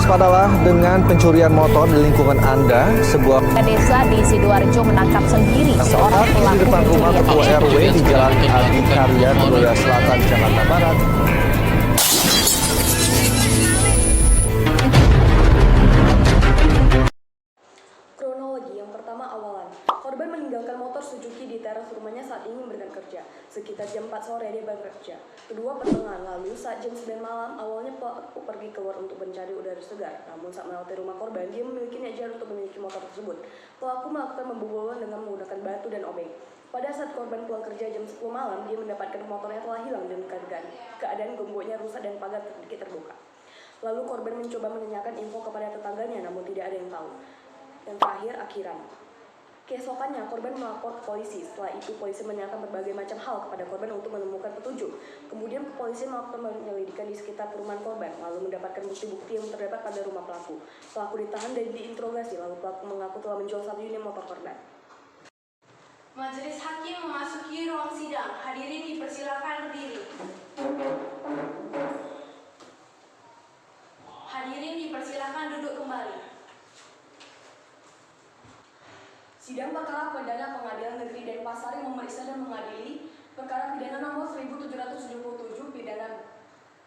Waspadalah dengan pencurian motor di lingkungan Anda. Sebuah desa di Sidoarjo menangkap sendiri seorang di pelaku depan rumah ketua pencurian. RW di Jalan Adi Karya, Kedoya Selatan, Jakarta Barat. Kronologi yang pertama awalan. Korban meninggalkan motor Suzuki di teras rumahnya saat ingin berangkat kerja. Sekitar jam 4 sore dia berangkat kerja. Kedua, pertengahan lalu saat jam 9 malam, awalnya pelaku pergi keluar untuk mencari udara segar. Namun saat melewati rumah korban, dia memiliki niat jahat untuk memiliki motor tersebut. Pelaku melakukan pembobolan dengan menggunakan batu dan obeng. Pada saat korban pulang kerja jam 10 malam, dia mendapatkan motornya telah hilang dan keadaan gemboknya rusak dan pagar sedikit terbuka. Lalu korban mencoba menanyakan info kepada tetangganya, namun tidak ada yang tahu. Dan terakhir, akhiran. Keesokannya, korban melapor ke polisi. Setelah itu, polisi menanyakan berbagai macam hal kepada korban untuk menemukan petunjuk. Kemudian, polisi melakukan penyelidikan di sekitar perumahan korban, lalu mendapatkan bukti-bukti yang terdapat pada rumah pelaku. Pelaku ditahan dan diinterogasi, lalu pelaku mengaku telah menjual 1 unit motor korban. Majelis Hakim memasuki ruang sidang. Hadirin dipersilakan berdiri. Hadirin dipersilakan duduk kembali. Sidang perkara pidana Pengadilan Negeri Denpasar yang memeriksa dan mengadili perkara pidana nomor 1777 pidana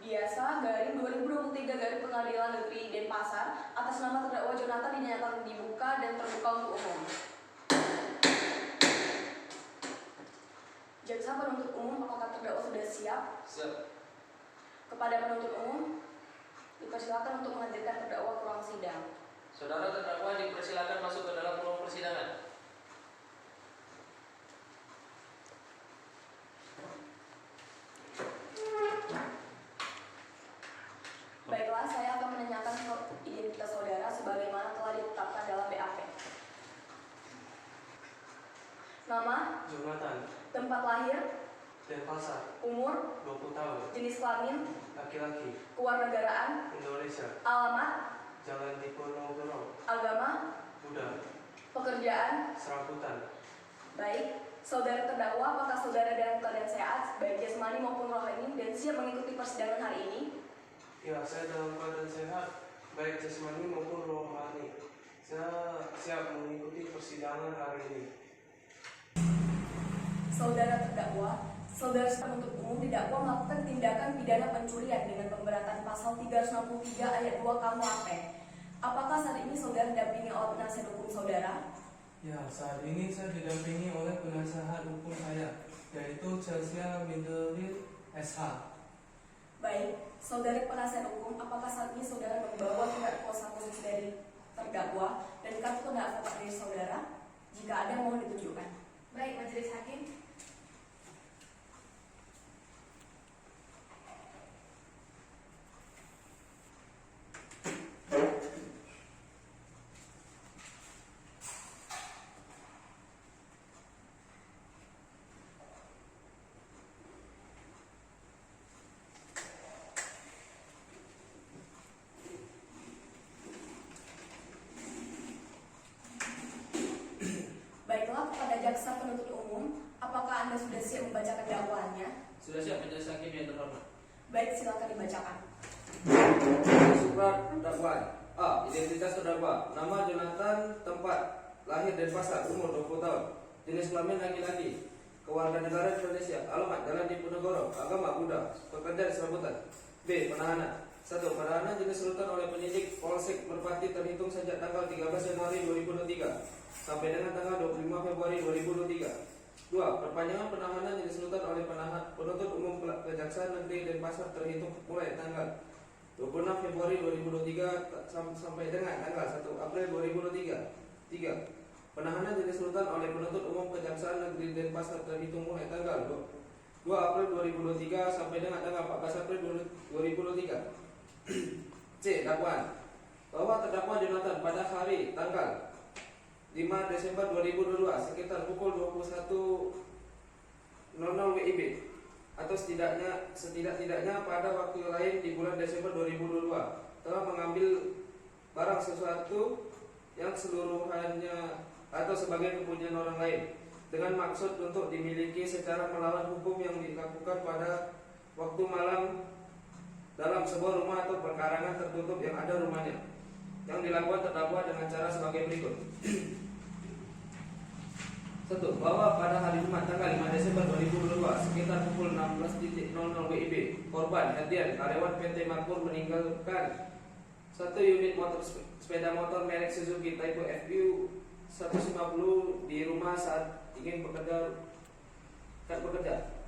biasa garing 2023 garing Pengadilan Negeri Denpasar atas nama terdakwa Jonathan dinyatakan dibuka dan terbuka untuk umum. Jaksa penuntut umum, apakah terdakwa sudah siap? Siap. Kepada penuntut umum, dipersilakan untuk menghadirkan terdakwa ke ruang sidang. Saudara terdakwa dipersilakan masuk ke dalam ruang persidangan. Baiklah, saya akan menanyakan identitas saudara sebagaimana telah ditetapkan dalam BAP. Nama, Jonathan, tempat lahir, Denpasar, umur, 20 tahun, jenis kelamin, laki-laki, kewarganegaraan, Indonesia, alamat, Jalan Diponegoro, agama, Buddha, pekerjaan. serabutan. Baik, saudara terdakwa, apakah saudara dalam keadaan sehat, baik jasmani maupun rohani, dan siap mengikuti persidangan hari ini? Ya, saya dalam keadaan sehat, baik jasmani maupun rohani. Saya siap mengikuti persidangan hari ini. Saudara terdakwa, saudara penuntut umum didakwa melakukan tindakan pidana pencurian dengan pemberatan pasal 363 ayat 2 KUHP. Apakah saat ini saudara didampingi oleh penasihat hukum saudara? Ya, saat ini saya didampingi oleh penasihat hukum saya, yaitu Chelsea Mindelit SH. Baik, saudara penasihat hukum, apakah saat ini saudara membawa surat kuasa khusus dari terdakwa dan kartu tanda avatar dari saudara? Jika ada, mohon ditunjukkan. Baik, Majelis Hakim. Baiklah, kepada jaksa penuntut umum, apakah Anda sudah siap membacakan dakwaannya? Sudah siap, Majelis Hakim yang terhormat. Baik, silakan dibacakan. Surat dakwaan. A. Identitas terdakwa. Nama Jonathan, tempat lahir Denpasar, umur 20 tahun, jenis kelamin laki-laki, kewarganegaraan Indonesia, alamat Jalan Diponegoro, agama Buddha, pekerjaan serabutan. B. Penahanan. 1. Penahanan jenis rutan oleh penyidik Polsek Merpati terhitung sejak tanggal 13 Januari 2023 sampai dengan tanggal 25 Februari 2023. 2. Perpanjangan penahanan jenis rutan oleh penuntut umum Kejaksaan Negeri Denpasar terhitung mulai tanggal 26 Februari 2023 sampai dengan tanggal 1 April 2023. 3. Penahanan jenis rutan oleh penuntut umum Kejaksaan Negeri Denpasar terhitung mulai tanggal 2 April 2023 sampai dengan tanggal 14 April 2023. C. Dakwaan. Bahwa terdakwa Jonathan pada hari tanggal 5 Desember 2022 sekitar pukul 21.00 WIB atau setidak-tidaknya pada waktu lain di bulan Desember 2022 telah mengambil barang sesuatu yang seluruhannya atau sebagai kepunyaan orang lain dengan maksud untuk dimiliki secara melawan hukum yang dilakukan pada waktu malam dalam sebuah rumah atau perkarangan tertutup yang ada rumahnya, yang dilakukan terdakwa dengan cara sebagai berikut. 1. Bahwa pada hari Jumat tanggal 5 Desember 2022 sekitar pukul 16.00 WIB, korban Herdian, karyawan PT Makmur, meninggalkan satu unit motor sepeda motor merek Suzuki Type FU 150 di rumah saat ingin bekerja. 2.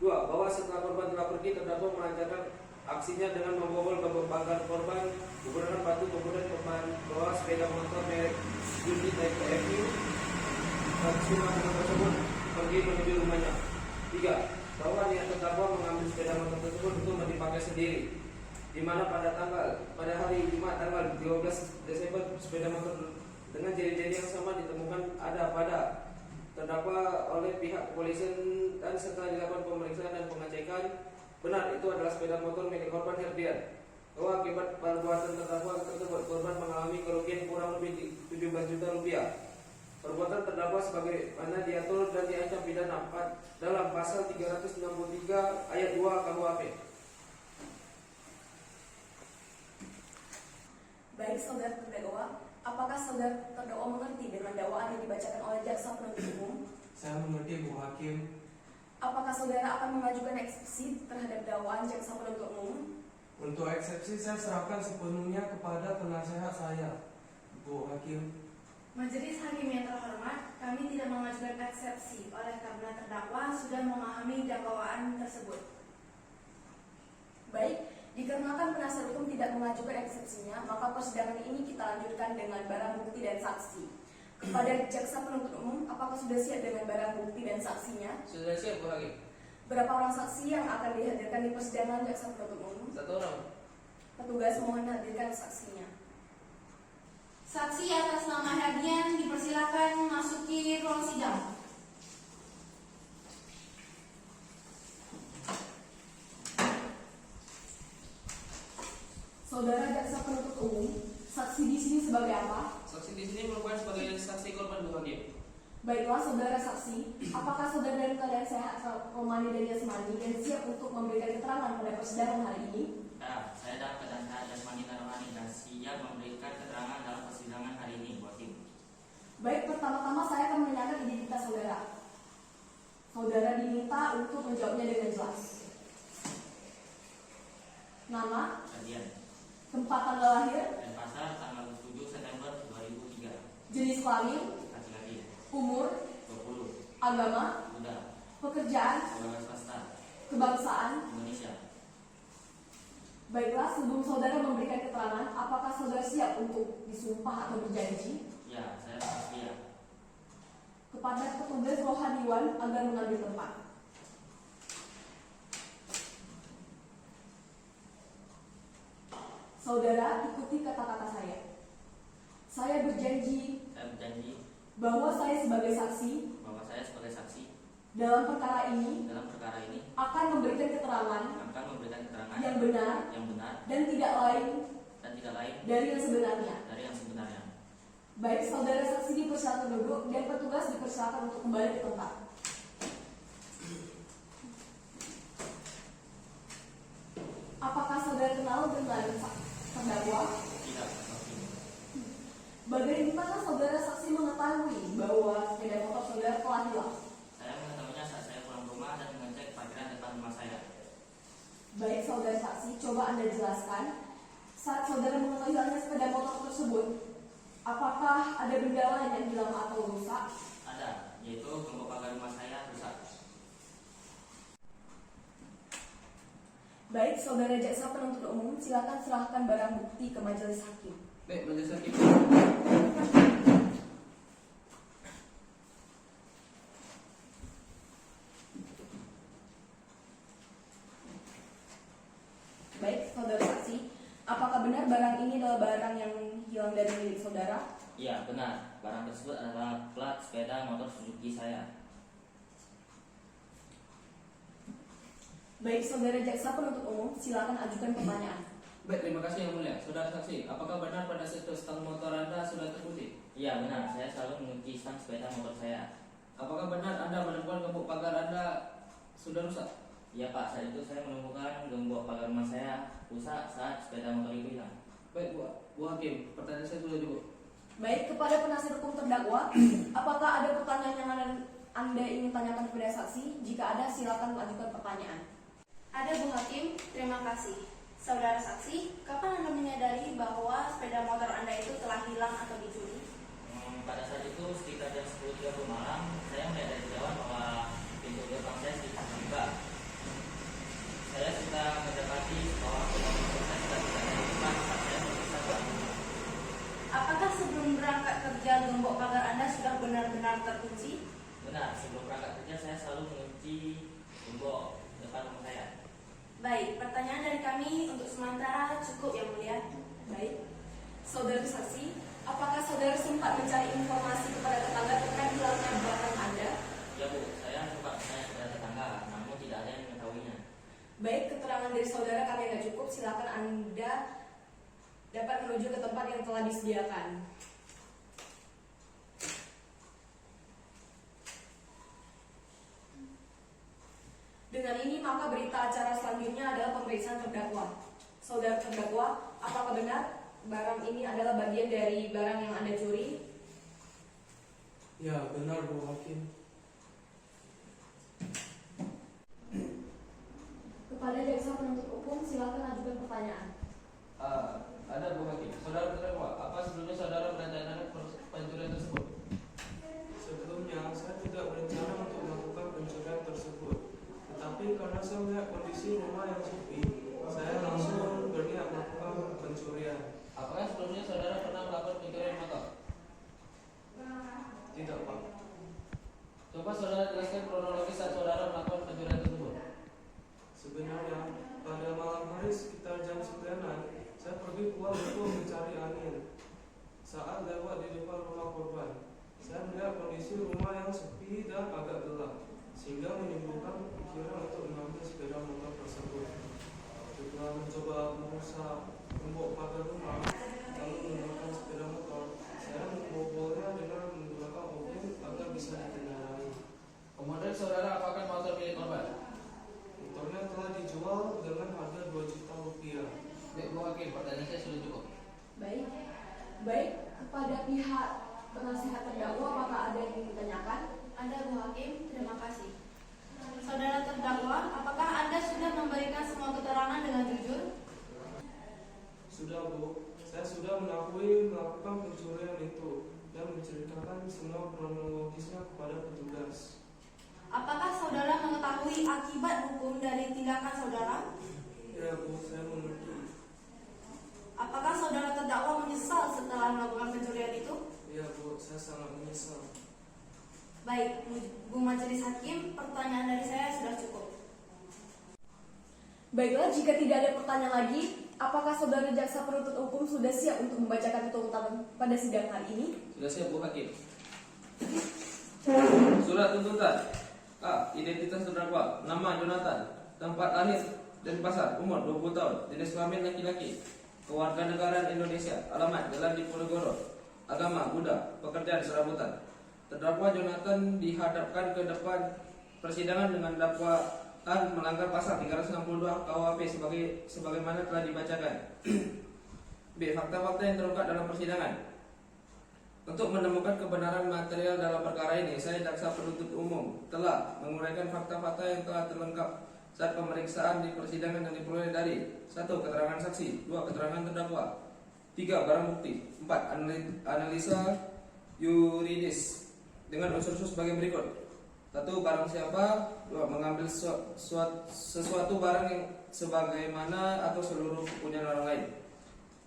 Bahwa setelah korban telah pergi, terdakwa melancarkan aksinya dengan membobol ke pagar korban, menggunakan batu, kemudian membawa sepeda motor merek Suzuki Type FU 150 tersebut pergi menuju rumahnya. 3. Bahwa niat terdakwa mengambil sepeda motor tersebut untuk dipakai sendiri, di mana pada hari Jumat tanggal 12 Desember sepeda motor dengan ciri-ciri yang sama ditemukan ada pada terdakwa oleh pihak kepolisian, dan setelah dilakukan pemeriksaan dan pengecekan benar itu adalah sepeda motor milik korban Herdian. Bahwa akibat perbuatan terdakwa tersebut korban mengalami kerugian kurang lebih 17 juta rupiah. Perbuatan terdakwa sebagaimana diatur dan diancam pidana dalam pasal 363 ayat 2 KUHP. Baik saudara terdakwa, apakah saudara terdakwa mengerti dengan dakwaan yang dibacakan oleh jaksa penuntut umum? Saya mengerti, Bu Hakim. Apakah saudara akan mengajukan eksepsi terhadap dakwaan jaksa penuntut umum? Untuk eksepsi saya serahkan sepenuhnya kepada penasehat saya, Bu Hakim. Majelis Hakim yang terhormat, kami tidak mengajukan eksepsi oleh karena terdakwa sudah memahami dakwaan tersebut. Baik, dikarenakan penasihat hukum tidak mengajukan eksepsinya, maka persidangan ini kita lanjutkan dengan barang bukti dan saksi. Kepada jaksa penuntut umum, apakah sudah siap dengan barang bukti dan saksinya? Sudah siap, Bu Hakim. Berapa orang saksi yang akan dihadirkan di persidangan jaksa penuntut umum? 1 orang. Petugas mohon hadirkan saksinya. Saksi atas nama Herdian dipersilakan masuki ruang sidang. Saudara jaksa penuntut umum, saksi di sini sebagai apa? Saksi di sini merupakan sebagai saksi korban, Bu Hakim. Baiklah saudara saksi, apakah saudara dalam keadaan sehat rohani dan jasmani dan siap untuk memberikan keterangan pada persidangan hari ini? Ya, saya dalam keadaan sehat jasmani dan rohani dan siap memberikan keterangan dalam persidangan hari ini, Bu Hakim. Baik, pertama-tama saya akan menanyakan identitas saudara. Saudara diminta untuk menjawabnya dengan jelas. Nama, Herdian, tempat tanggal lahir, dan pasar tanggal 7 September 2003. jenis kelamin, Laki-laki, umur, 20, agama, muda, pekerjaan, pegawai swasta, kebangsaan. Indonesia. Baiklah, sebelum saudara memberikan keterangan, apakah saudara siap untuk disumpah atau berjanji Ya, saya bersedia. kepada petugas rohaniwan agar mengambil tempat? Saudara, ikuti kata-kata saya. Saya berjanji Saya berjanji bahwa saya sebagai saksi bahwa saya sebagai saksi dalam perkara ini dalam perkara ini akan memberikan keterangan akan memberikan keterangan yang benar yang benar dan tidak lain dan tidak lain dari yang sebenarnya. dari yang sebenarnya. Baik, saudara saksi dipersilakan duduk dan petugas dipersilakan untuk kembali ke tempat. Apakah saudara kenal dengan terdakwa? Tidak, saksi. Bagaimana saudara saksi mengetahui bahwa sepeda motor saudara telah hilang? Saya mengetahuinya saat saya pulang rumah dan mengecek parkiran depan rumah saya. Baik, saudara saksi, coba Anda jelaskan saat saudara mengetahui hilangnya sepeda motor tersebut, apakah ada benda lain yang hilang atau rusak? Ada, yaitu gembok pagar rumah saya rusak. Baik, saudara jaksa penuntut umum, silakan serahkan barang bukti ke majelis hakim. Baik, Majelis Hakim. Baik, saudara saksi, apakah benar barang ini adalah barang yang hilang dari milik saudara? Iya, benar. Barang tersebut adalah plat sepeda motor Suzuki saya. Baik, saudara jaksa penuntut umum, silakan ajukan pertanyaan. Baik, terima kasih yang mulia. Saudara saksi, apakah benar pada saat stang motor Anda sudah terputih? Iya, benar. Saya selalu mengunci stang sepeda motor saya. Apakah benar Anda menemukan gembok pagar Anda sudah rusak? Iya Pak, saat itu saya menemukan gembok pagar rumah saya rusak saat sepeda motor itu hilang. Baik Bu Hakim, pertanyaan saya sudah cukup. Baik, kepada penasihat hukum terdakwa, apakah ada pertanyaan yang Anda ingin tanyakan kepada saksi? Jika ada, silakan lanjutkan pertanyaan. Ada Bu Hakim, terima kasih. Saudara saksi, kapan Anda menyadari bahwa sepeda motor Anda itu telah hilang atau dicuri? Pada saat itu sekitar jam 10.30 malam, saya melihat dari jauh bahwa pintu gerbang saya sedikit terbuka. Saya sudah mendapati bahwa motor saya sudah tidak ada di depan saat saya memeriksa Pak. Apakah sebelum berangkat kerja gembok pagar Anda sudah benar-benar terkunci? Benar, sebelum berangkat kerja saya selalu mengunci gembok depan rumah saya. Baik, pertanyaan dari kami untuk sementara cukup yang mulia. Baik, saudara saksi, apakah saudara sempat mencari informasi kepada tetangga terkait hilangnya barang Anda? Ya Bu, saya sempat bertanya kepada tetangga, namun tidak ada yang mengetahuinya. Baik, keterangan dari saudara kami tidak cukup. Silakan Anda dapat menuju ke tempat yang telah disediakan. Dengan ini maka berita acara selanjutnya adalah pemeriksaan terdakwa. Saudara terdakwa, apakah benar barang ini adalah bagian dari barang yang Anda curi? Ya, benar Bu Hakim. Kepada jaksa penuntut umum, silakan ajukan pertanyaan. Ada Bu Hakim. Saudara terdakwa, apa sebelumnya saudara merencanakan pencurian tersebut? Sebelumnya, saya tidak berencana untuk melakukan pencurian tersebut. Tetapi karena saya melihat kondisi rumah yang sepi, saya langsung berniat melakukan pencurian. Apakah sebelumnya saudara pernah melakukan pencurian motor? Tidak, Pak. Coba saudara jelaskan kronologis saat saudara melakukan pencurian tersebut. Sebenarnya, pada malam hari sekitar jam 9-an, saya pergi keluar untuk mencari angin. Saat lewat di depan rumah korban, saya melihat kondisi rumah yang sepi dan agak gelap, sehingga menimbulkan pikiran untuk mengambil sepeda motor tersebut. Setelah mencoba merusak gembok pagar rumah, lalu menggunakan sepeda motor, saya membobolnya dengan menggunakan obeng agar bisa dikendarai. Kemudian saudara apakan motor milik korban? Motornya telah dijual dengan harga 2 juta rupiah. Baik Bu Hakim, pertanyaan saya sudah cukup. Baik, kepada pihak penasihat terdakwa, apakah ada yang ingin ditanyakan? Ada Bu Hakim, terima kasih. Saudara terdakwa, apakah Anda sudah memberikan semua keterangan dengan jujur? Sudah Bu, saya sudah mengakui melakukan pencurian itu dan menceritakan semua kronologisnya kepada petugas. Apakah saudara mengetahui akibat hukum dari tindakan saudara? Ya Bu, saya mengerti. Apakah saudara terdakwa menyesal setelah melakukan pencurian itu? Ya Bu, saya sangat menyesal. Baik, Bu Majelis Hakim, pertanyaan dari saya sudah cukup. Baiklah, jika tidak ada pertanyaan lagi, apakah saudara jaksa penuntut umum sudah siap untuk membacakan tuntutan pada sidang hari ini? Sudah siap Bu Hakim. Surat tuntutan. A. Identitas terdakwa. Nama Jonathan. Tempat lahir dan pasar. Umur 20 tahun. Jenis kelamin laki-laki. Kewarganegaraan Indonesia. Alamat Jalan Diponegoro. Agama Buddha. Pekerjaan serabutan. Terdakwa Jonathan dihadapkan ke depan persidangan dengan dakwaan melanggar pasal 362 KUHP sebagaimana telah dibacakan. B. Fakta-fakta yang terungkap dalam persidangan. Untuk menemukan kebenaran material dalam perkara ini, saya jaksa penuntut umum telah menguraikan fakta-fakta yang telah terlengkap saat pemeriksaan di persidangan yang diperoleh dari 1. Keterangan saksi, 2. Keterangan terdakwa, 3. Barang bukti, 4. Analisa yuridis dengan unsur-unsur sebagai berikut. 1. Barang siapa, 2. Mengambil sesuatu barang yang sebagaimana atau seluruh kepunyaan orang lain.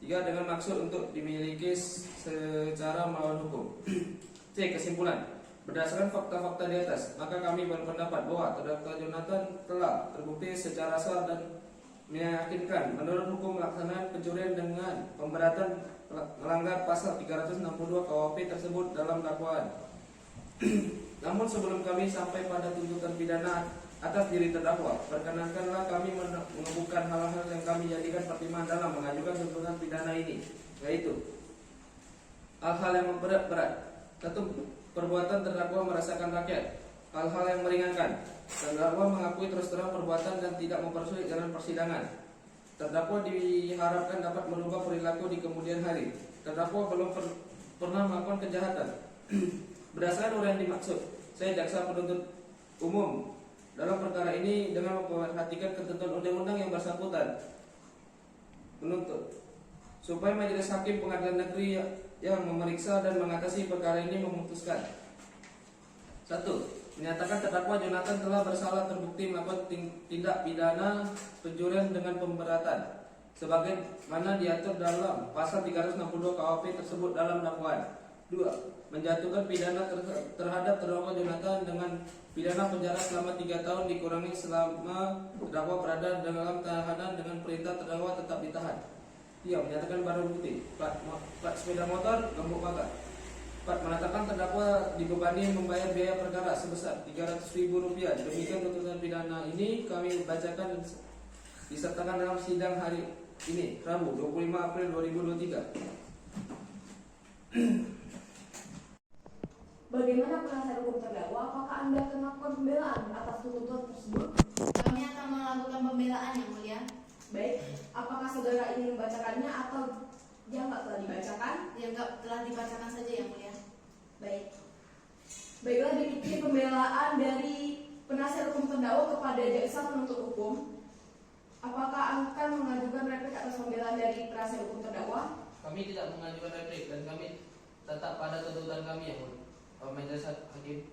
3. Dengan maksud untuk dimiliki secara melawan hukum. C. Kesimpulan. Berdasarkan fakta-fakta di atas, maka kami berpendapat bahwa terdakwa Jonathan telah terbukti secara sah dan meyakinkan menurut hukum melaksanakan pencurian dengan pemberatan melanggar pasal 362 KUHP tersebut dalam dakwaan. Namun sebelum kami sampai pada tuntutan pidana atas diri terdakwa, perkenankanlah kami mengemukakan hal-hal yang kami jadikan pertimbangan dalam mengajukan tuntutan pidana ini, yaitu hal-hal yang berat-berat. 1. Perbuatan terdakwa merasakan rakyat. A. hal-hal yang meringankan. Terdakwa mengakui terus terang perbuatan dan tidak mempersulit jalan persidangan. Terdakwa diharapkan dapat merubah perilaku di kemudian hari. Terdakwa belum pernah melakukan kejahatan. Berdasarkan uraian dimaksud, saya jaksa penuntut umum dalam perkara ini dengan memperhatikan ketentuan undang-undang yang bersangkutan menuntut supaya majelis hakim pengadilan negeri yang memeriksa dan mengatasi perkara ini memutuskan: 1. Menyatakan terdakwa Jonathan telah bersalah terbukti melakukan tindak pidana pencurian dengan pemberatan sebagaimana diatur dalam pasal 362 KUHP tersebut dalam dakwaan. 2. Menjatuhkan pidana terhadap terdakwa Jonathan dengan pidana penjara selama 3 tahun dikurangi selama terdakwa berada dalam tahanan dengan perintah terdakwa tetap ditahan. 3. Menyatakan barang bukti plat sepeda motor gembok bakar. 4. Menetapkan terdakwa dibebani membayar biaya perkara sebesar Rp300.000. Demikian tuntutan pidana ini kami bacakan dan disertakan dalam sidang hari ini, Rabu 25 April 2023. Bagaimana penasihat hukum terdakwa? Apakah Anda akan melakukan pembelaan atas tuntutan tersebut? Kami akan melakukan pembelaan yang mulia. Baik, apakah saudara ingin membacakannya atau yang nggak telah dibacakan? Yang telah dibacakan saja yang mulia. Baik. Baiklah, demikian pembelaan dari penasihat hukum terdakwa kepada jaksa penuntut umum. Apakah akan mengajukan replik atas pembelaan dari penasihat hukum terdakwa? Kami tidak mengajukan replik dan kami tetap pada tuntutan kami yang majelis hakim.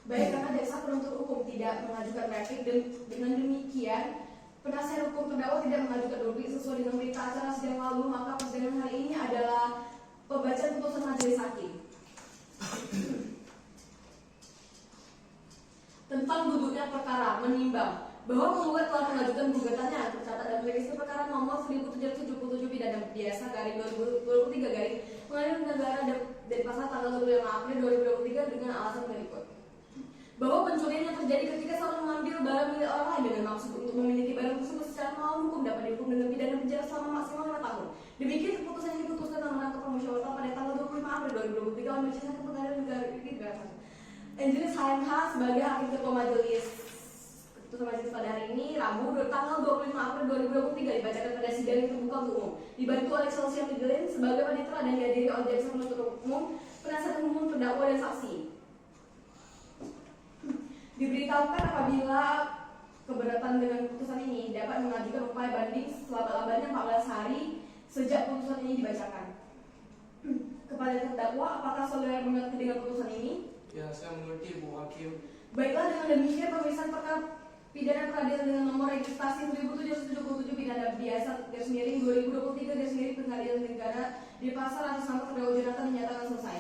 Baik, karena jaksa penuntut umum tidak mengajukan replik dan dengan demikian penasihat hukum terdakwa tidak mengajukan replik sesuai dengan berita acara sidang lalu, maka persidangan hari ini adalah pembacaan putusan majelis hakim. Tentang duduknya perkara, menimbang bahwa penggugat telah mengajukan gugatannya tercatat dalam register perkara nomor 1777 pidana biasa garing 2023 garing Pengadilan Negara Denpasar tanggal 25 April 2023 dengan alasan berikut: bahwa pencurian yang terjadi ketika seorang mengambil barang milik orang lain dengan maksud untuk memiliki barang tersebut secara melawan hukum dapat dihukum dengan pidana penjara selama maksimal 5 tahun. Demikian keputusan yang diputuskan dalam rangka permusyawaratan pada tanggal 25 April 2023 oleh Majelis Hakim Pengadilan Negara Angelis HMH sebagai hakim ketua majelis. Keputusan majelis pada hari ini Rabu tanggal 25 April 2023 dibacakan pada sidang yang terbuka untuk umum. Dibantu oleh Excelsior Migelin sebagai panitera dan dihadiri oleh jaksa penuntut umum, penasihat umum, terdakwa dan saksi. Diberitahukan apabila keberatan dengan putusan ini dapat mengajukan upaya banding selama-lamanya 14 hari sejak putusan ini dibacakan. Kepada terdakwa, apakah saudara mengerti dengan putusan ini? Ya, saya mengerti, Bu Hakim. Baiklah, dengan demikian pemeriksaan perkara pidana peradilan dengan nomor registrasi 1777 pidana biasa garis miring 2023 garis miring Pengadilan Negara Denpasar atas nama terdakwa Jonathan dinyatakan selesai.